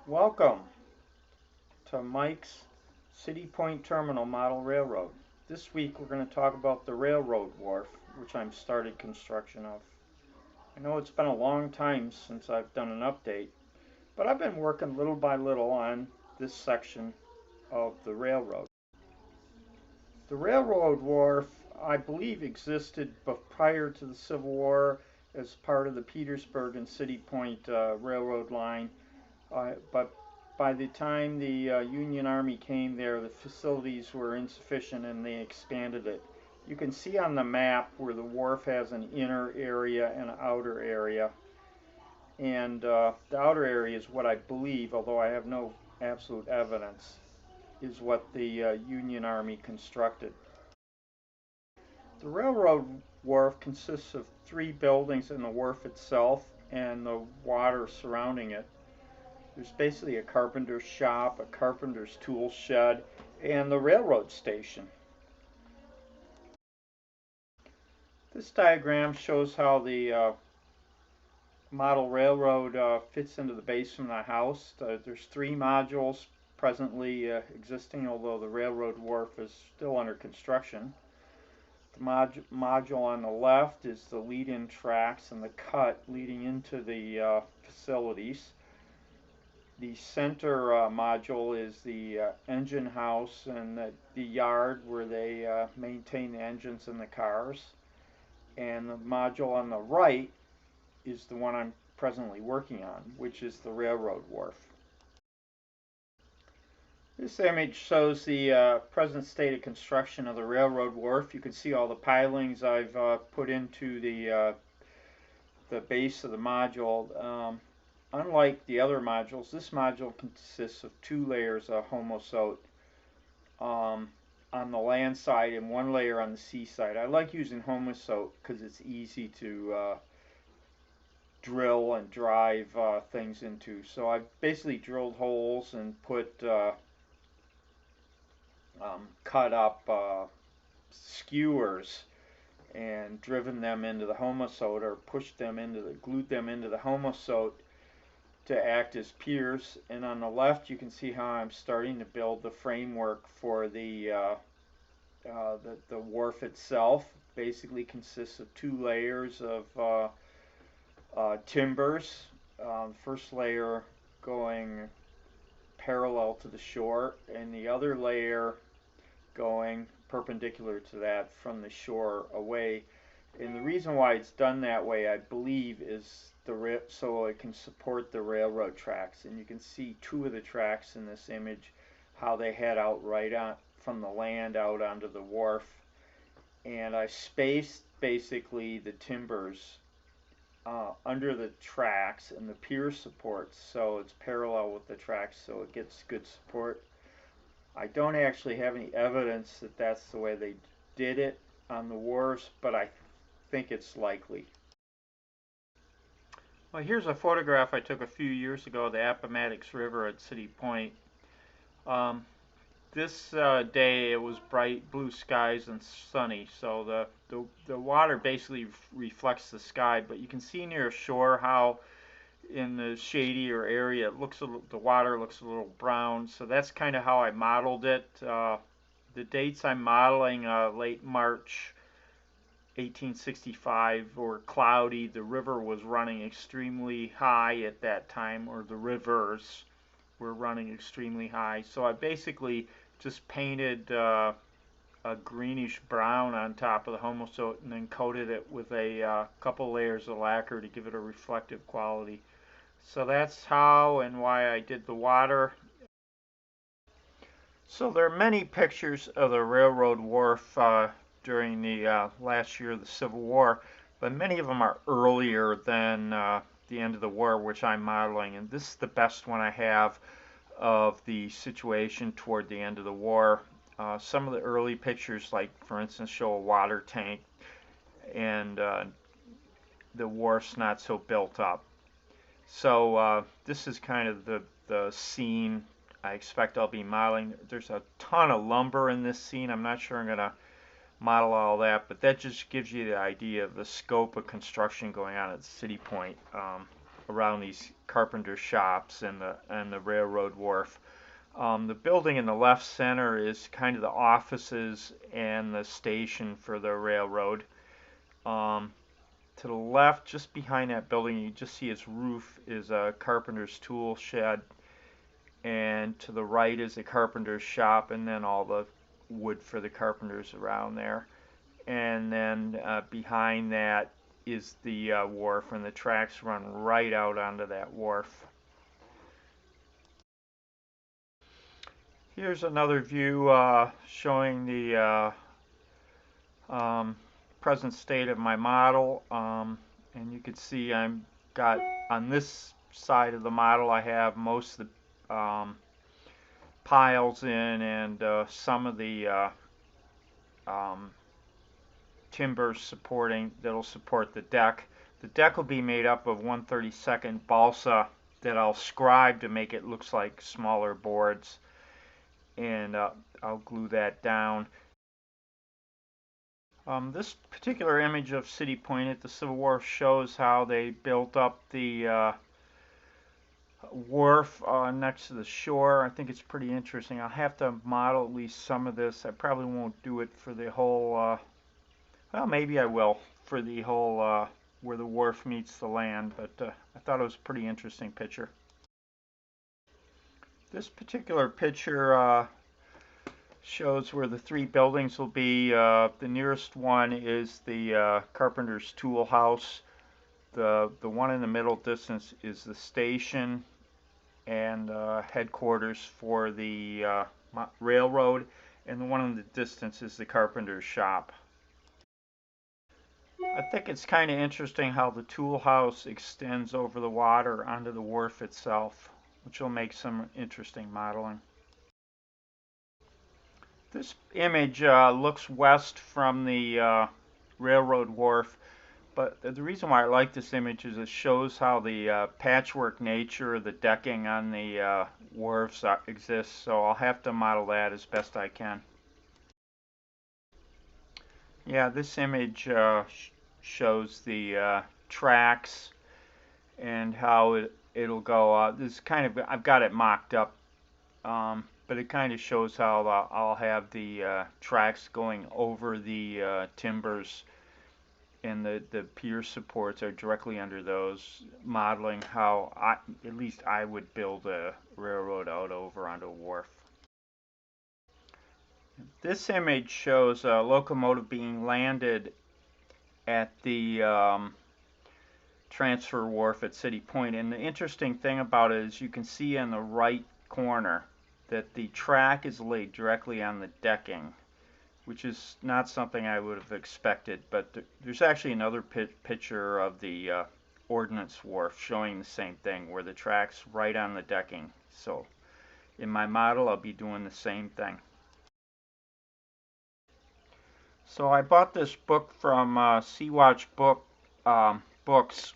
Welcome to Mike's City Point Terminal Model Railroad. This week we're going to talk about the railroad wharf, which I'm started construction of. I know it's been a long time since I've done an update, but I've been working little by little on this section of the railroad. The railroad wharf, I believe, existed prior to the Civil War as part of the Petersburg and City Point railroad line. But by the time the Union Army came there, the facilities were insufficient and they expanded it. You can see on the map where the wharf has an inner area and an outer area. And the outer area is what I believe, although I have no absolute evidence, is what the Union Army constructed. The railroad wharf consists of three buildings in the wharf itself and the water surrounding it. There's basically a carpenter's shop, a carpenter's tool shed, and the railroad station. This diagram shows how the model railroad fits into the basement of the house. There's three modules presently existing, although the railroad wharf is still under construction. The module on the left is the lead-in tracks and the cut leading into the facilities. The center module is the engine house and the yard where they maintain the engines in the cars. And the module on the right is the one I'm presently working on, which is the railroad wharf. This image shows the present state of construction of the railroad wharf. You can see all the pilings I've put into the base of the module. Unlike the other modules, this module consists of two layers of homosote on the land side and one layer on the sea side. I like using homosote because it's easy to drill and drive things into. So I've basically drilled holes and put cut up skewers and driven them into the homosote or glued them into the homosote to act as piers. And on the left you can see how I'm starting to build the framework for the wharf itself. Basically consists of two layers of timbers. First layer going parallel to the shore and the other layer going perpendicular to that from the shore away. And the reason why it's done that way, I believe, is so it can support the railroad tracks. And you can see two of the tracks in this image, how they head out right on from the land out onto the wharf. And I spaced basically the timbers under the tracks and the pier supports, so it's parallel with the tracks, so it gets good support. I don't actually have any evidence that that's the way they did it on the wharves, but I think it's likely. Well, here's a photograph I took a few years ago of the Appomattox River at City Point. This day it was bright blue skies and sunny, so the water basically reflects the sky, but you can see near shore how in the shadier area the water looks a little brown, so that's kind of how I modeled it. The dates I'm modeling, late March 1865, were cloudy. The river was running extremely high at that time, or the rivers were running extremely high, so I basically just painted a greenish brown on top of the homosote and then coated it with a couple layers of lacquer to give it a reflective quality. So that's how and why I did the water. So there are many pictures of the railroad wharf during the last year of the Civil War, but many of them are earlier than the end of the war, which I'm modeling, and this is the best one I have of the situation toward the end of the war. Some of the early pictures, like for instance, show a water tank and the wharf's not so built up. So this is kind of the scene I expect I'll be modeling. There's a ton of lumber in this scene. I'm not sure I'm going to model all that, but that just gives you the idea of the scope of construction going on at City Point. around these carpenter shops and the railroad wharf. The building in the left center is kind of the offices and the station for the railroad. To the left, just behind that building, you just see its roof, is a carpenter's tool shed. And to the right is a carpenter's shop, and then all the wood for the carpenters around there. And then behind that is the wharf, and the tracks run right out onto that wharf. Here's another view showing the present state of my model, and you can see I've got on this side of the model I have most of the piles in and some of the timbers that'll support the deck. The deck will be made up of 1/32 balsa that I'll scribe to make it look like smaller boards, and I'll glue that down. This particular image of City Point at the Civil War shows how they built up the wharf next to the shore. I think it's pretty interesting. I'll have to model at least some of this. I probably won't do it for the whole, well, maybe I will, for the whole where the wharf meets the land, but I thought it was a pretty interesting picture. This particular picture shows where the three buildings will be. The nearest one is the carpenter's tool house. The one in the middle distance is the station and headquarters for the railroad, and the one in the distance is the carpenter's shop. I think it's kind of interesting how the tool house extends over the water onto the wharf itself, which will make some interesting modeling. This image looks west from the railroad wharf, but the reason why I like this image is it shows how the patchwork nature of the decking on the wharves exists, so I'll have to model that as best I can. Yeah, this image shows the tracks and how it'll go. This is kind of, I've got it mocked up, but it kind of shows how I'll have the tracks going over the timbers, and the pier supports are directly under those, modeling how at least I would build a railroad out over onto a wharf. This image shows a locomotive being landed at the transfer wharf at City Point, and the interesting thing about it is you can see in the right corner that the track is laid directly on the decking, which is not something I would have expected, but there's actually another picture of the ordnance wharf showing the same thing, where the track's right on the decking. So in my model I'll be doing the same thing. So I bought this book from Sea-Watch Books,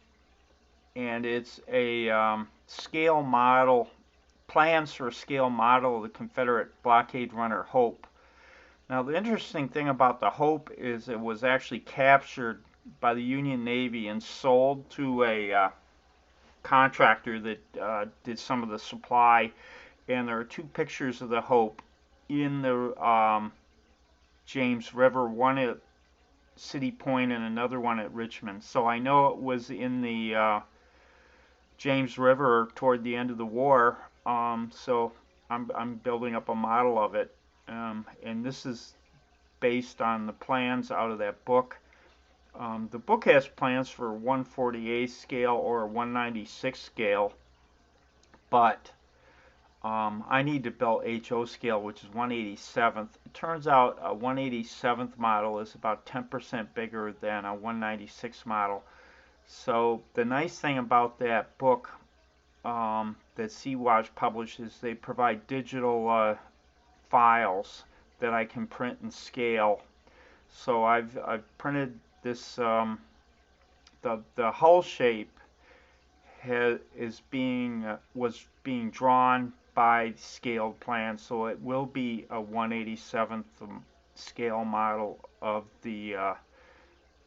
and it's a scale model, plans for a scale model of the Confederate blockade runner Hope. Now the interesting thing about the Hope is it was actually captured by the Union Navy and sold to a contractor that did some of the supply, and there are two pictures of the Hope in the James River, one at City Point and another one at Richmond. So I know it was in the James River toward the end of the war, so I'm building up a model of it, and this is based on the plans out of that book. The book has plans for 1/48 scale or 1/96 scale, but I need to build HO scale, which is 1/87th. It turns out a 1/87th model is about 10% bigger than a 1/96 model. So the nice thing about that book that Sea-Watch publishes, they provide digital files that I can print and scale. So I've printed this. The hull shape was being drawn by scaled plans, so it will be a 1/87th scale model of the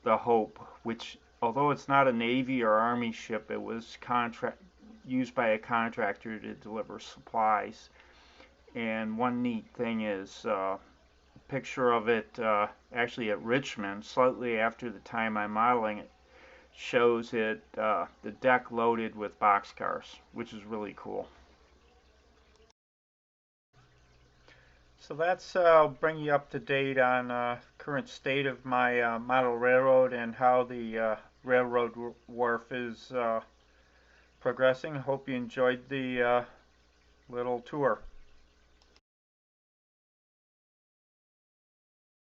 Hope, which although it's not a Navy or Army ship, it was used by a contractor to deliver supplies. And one neat thing is a picture of it actually at Richmond, slightly after the time I'm modeling it, shows it the deck loaded with boxcars, which is really cool. So that's bring you up to date on current state of my model railroad and how the railroad wharf is progressing. Hope you enjoyed the little tour.